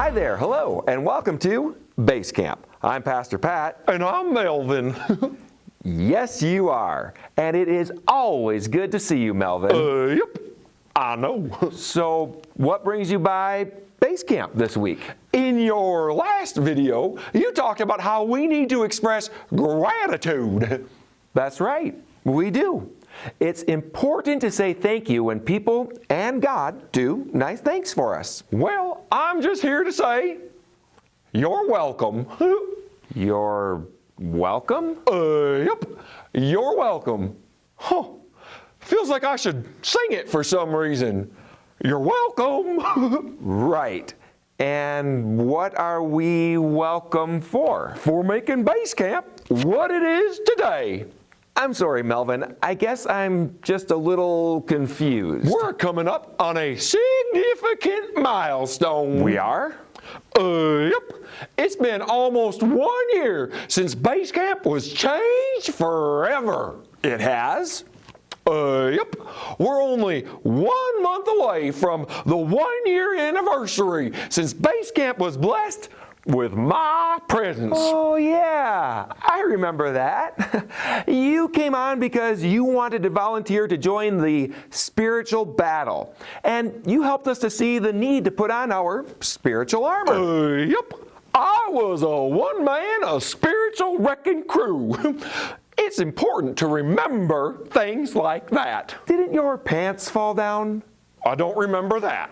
Hi there, hello, and welcome to Base Camp. I'm Pastor Pat. And I'm Melvin. Yes, you are. And it is always good to see you, Melvin. Yep, I know. So, what brings you by Base Camp this week? In your last video, you talked about how we need to express gratitude. That's right, we do. It's important to say thank you when people and God do nice things for us. Well, I'm just here to say, you're welcome. You're welcome? Yep, you're welcome. Huh. Feels like I should sing it for some reason. You're welcome. Right. And what are we welcome for? For making Base Camp what it is today. I'm sorry, Melvin. I guess I'm just a little confused. We're coming up on a significant milestone. We are? Yep. It's been almost 1 year since Base Camp was changed forever. It has? Yep. We're only 1 month away from the 1 year anniversary since Base Camp was blessed with my presence. Oh, yeah. I remember that. You came on because you wanted to volunteer to join the spiritual battle. And you helped us to see the need to put on our spiritual armor. Yep. I was a one-man, a spiritual wrecking crew. It's important to remember things like that. Didn't your pants fall down? I don't remember that.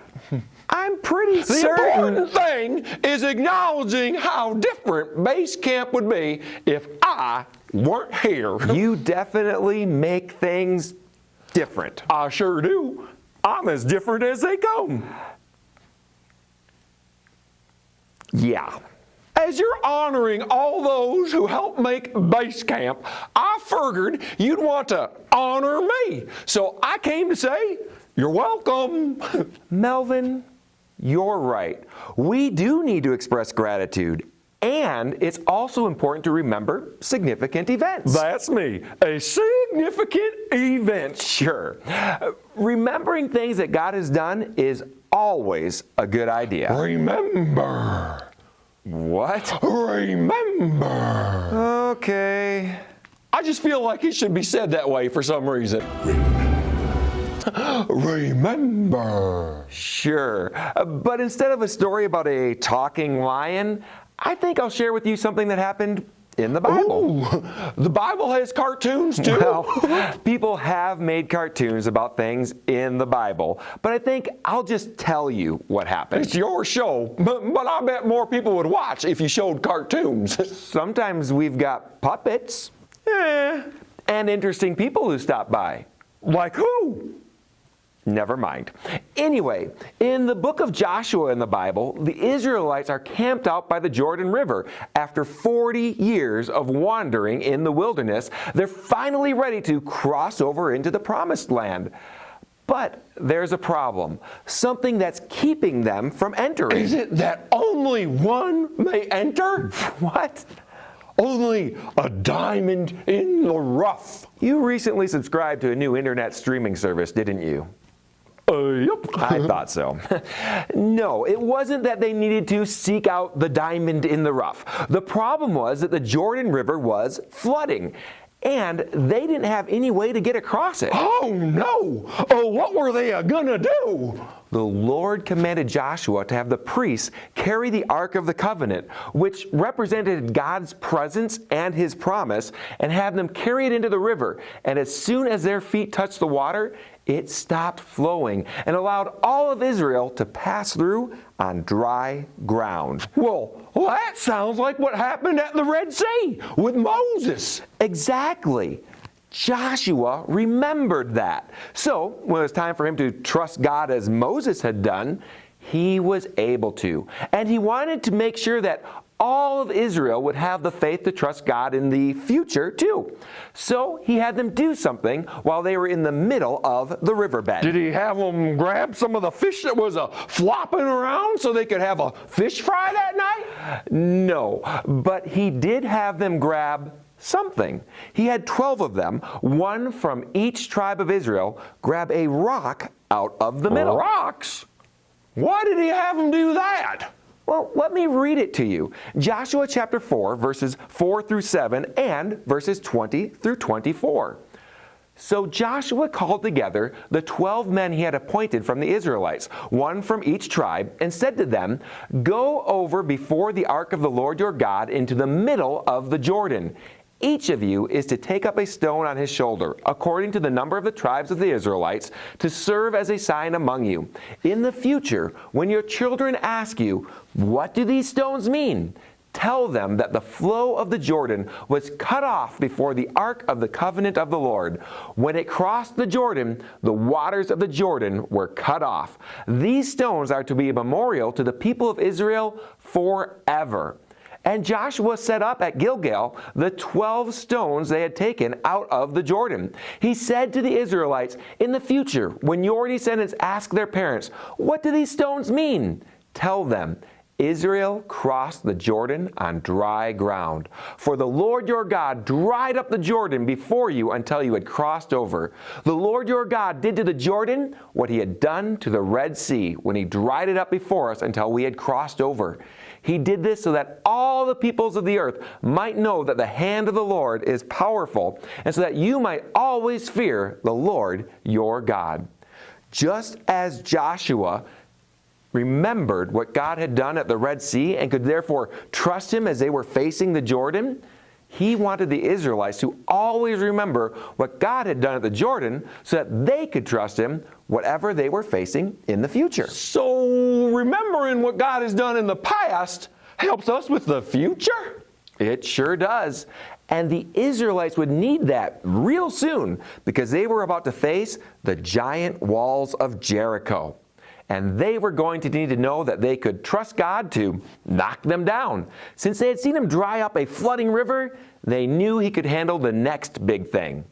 I'm pretty The certain. important thing is acknowledging how different Base Camp would be if I weren't here. You definitely make things different. I sure do. I'm as different as they come. Yeah. As you're honoring all those who helped make Base Camp, I figured you'd want to honor me. So I came to say, you're welcome. Melvin, you're right. We do need to express gratitude, and it's also important to remember significant events. That's me, a significant event. Sure. Remembering things that God has done is always a good idea. Remember. What? Remember. Okay. I just feel like it should be said that way for some reason. Remember. Sure. But instead of a story about a talking lion, I think I'll share with you something that happened in the Bible. Ooh, the Bible has cartoons too? Well, people have made cartoons about things in the Bible, but I think I'll just tell you what happened. It's your show, but I bet more people would watch if you showed cartoons. Sometimes we've got puppets. And interesting people who stop by. Like who? Never mind. Anyway, in the book of Joshua in the Bible, the Israelites are camped out by the Jordan River. After 40 years of wandering in the wilderness, they're finally ready to cross over into the promised land. But there's a problem, something that's keeping them from entering. Is it that only one may enter? What? Only a diamond in the rough. You recently subscribed to a new internet streaming service, didn't you? Yep. I thought so. No, it wasn't that they needed to seek out the diamond in the rough. The problem was that the Jordan River was flooding, and they didn't have any way to get across it. Oh no! Oh, what were they gonna do? The Lord commanded Joshua to have the priests carry the Ark of the Covenant, which represented God's presence and His promise, and have them carry it into the river. And as soon as their feet touched the water, it stopped flowing and allowed all of Israel to pass through on dry ground. Well, that sounds like what happened at the Red Sea with Moses. Exactly. Joshua remembered that. So when it was time for him to trust God as Moses had done, he was able to. And he wanted to make sure that all of Israel would have the faith to trust God in the future too. So he had them do something while they were in the middle of the riverbed. Did he have them grab some of the fish that was flopping around so they could have a fish fry that night? No, but he did have them grab something. He had 12 of them, one from each tribe of Israel, grab a rock out of the middle. Rocks? Why did he have them do that? Well, let me read it to you. Joshua chapter 4, verses 4 through 7, and verses 20 through 24. So Joshua called together the 12 men he had appointed from the Israelites, one from each tribe, and said to them, "Go over before the ark of the Lord your God into the middle of the Jordan. Each of you is to take up a stone on his shoulder, according to the number of the tribes of the Israelites, to serve as a sign among you. In the future, when your children ask you, 'What do these stones mean?' tell them that the flow of the Jordan was cut off before the ark of the covenant of the Lord. When it crossed the Jordan, the waters of the Jordan were cut off. These stones are to be a memorial to the people of Israel forever." And Joshua set up at Gilgal the 12 stones they had taken out of the Jordan. He said to the Israelites, "In the future, when your descendants ask their parents, 'What do these stones mean?' tell them, 'Israel crossed the Jordan on dry ground. For the Lord your God dried up the Jordan before you until you had crossed over. The Lord your God did to the Jordan what he had done to the Red Sea when he dried it up before us until we had crossed over. He did this so that all the peoples of the earth might know that the hand of the Lord is powerful, and so that you might always fear the Lord your God." Just as Joshua remembered what God had done at the Red Sea and could therefore trust him as they were facing the Jordan, he wanted the Israelites to always remember what God had done at the Jordan so that they could trust him whatever they were facing in the future. So remembering what God has done in the past helps us with the future? It sure does. And the Israelites would need that real soon because they were about to face the giant walls of Jericho. And they were going to need to know that they could trust God to knock them down. Since they had seen him dry up a flooding river, they knew he could handle the next big thing,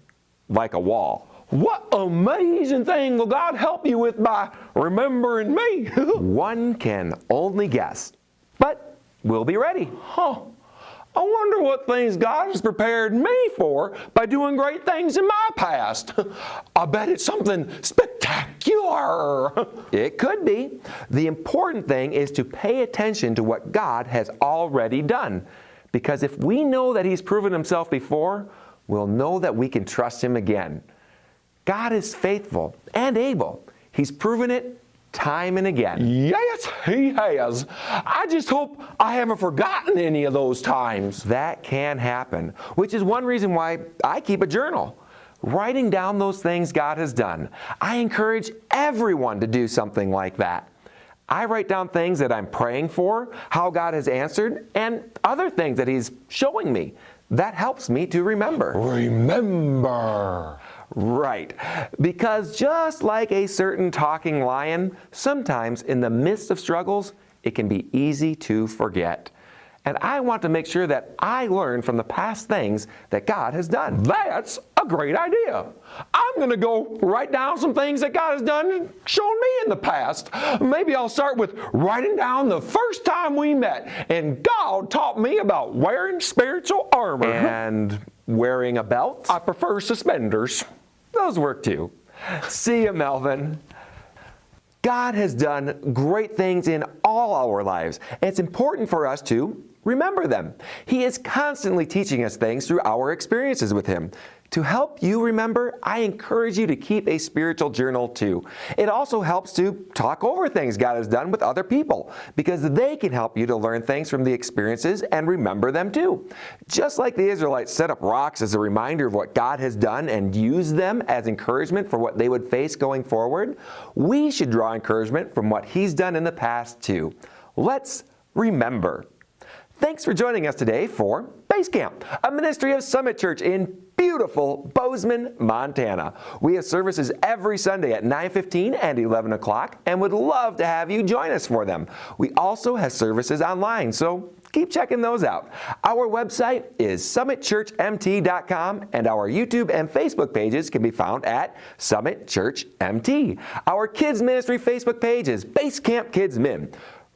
like a wall. What amazing thing will God help you with by remembering me? One can only guess, but we'll be ready. I wonder what things God has prepared me for by doing great things in my past. I bet it's something spectacular. It could be. The important thing is to pay attention to what God has already done. Because if we know that he's proven himself before, we'll know that we can trust him again. God is faithful and able. He's proven it time and again. Yes, he has. I just hope I haven't forgotten any of those times. That can happen, which is one reason why I keep a journal. Writing down those things God has done. I encourage everyone to do something like that. I write down things that I'm praying for, how God has answered, and other things that he's showing me. That helps me to remember. Remember. Right, because just like a certain talking lion, sometimes in the midst of struggles, it can be easy to forget. And I want to make sure that I learn from the past things that God has done. That's a great idea. I'm going to go write down some things that God has done and shown me in the past. Maybe I'll start with writing down the first time we met and God taught me about wearing spiritual armor. And wearing a belt? I prefer suspenders. Those work too. See you, Melvin. God has done great things in all our lives, and it's important for us to remember them. He is constantly teaching us things through our experiences with him. To help you remember, I encourage you to keep a spiritual journal too. It also helps to talk over things God has done with other people because they can help you to learn things from the experiences and remember them too. Just like the Israelites set up rocks as a reminder of what God has done and use them as encouragement for what they would face going forward, we should draw encouragement from what he's done in the past too. Let's remember. Thanks for joining us today for Base Camp, a ministry of Summit Church in beautiful Bozeman, Montana. We have services every Sunday at 9:15 and 11 o'clock and would love to have you join us for them. We also have services online, so keep checking those out. Our website is summitchurchmt.com and our YouTube and Facebook pages can be found at Summit Church MT. Our kids ministry Facebook page is Base Camp Kids Min.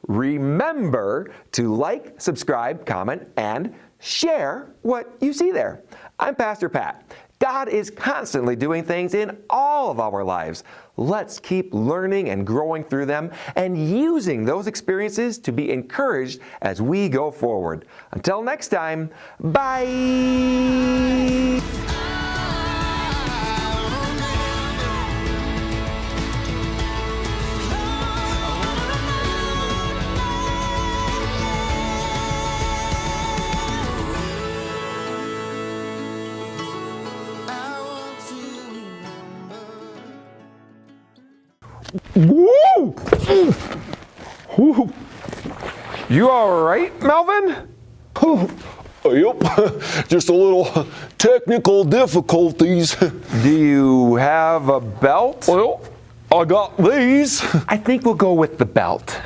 Remember to like, subscribe, comment, and share what you see there. I'm Pastor Pat. God God is constantly doing things in all of our lives. Let's keep learning and growing through them and using those experiences to be encouraged as we go forward. Until next time, bye! Woo! Woo! You all right, Melvin? Yep, just a little technical difficulties. Do you have a belt? Well, I got these. I think we'll go with the belt.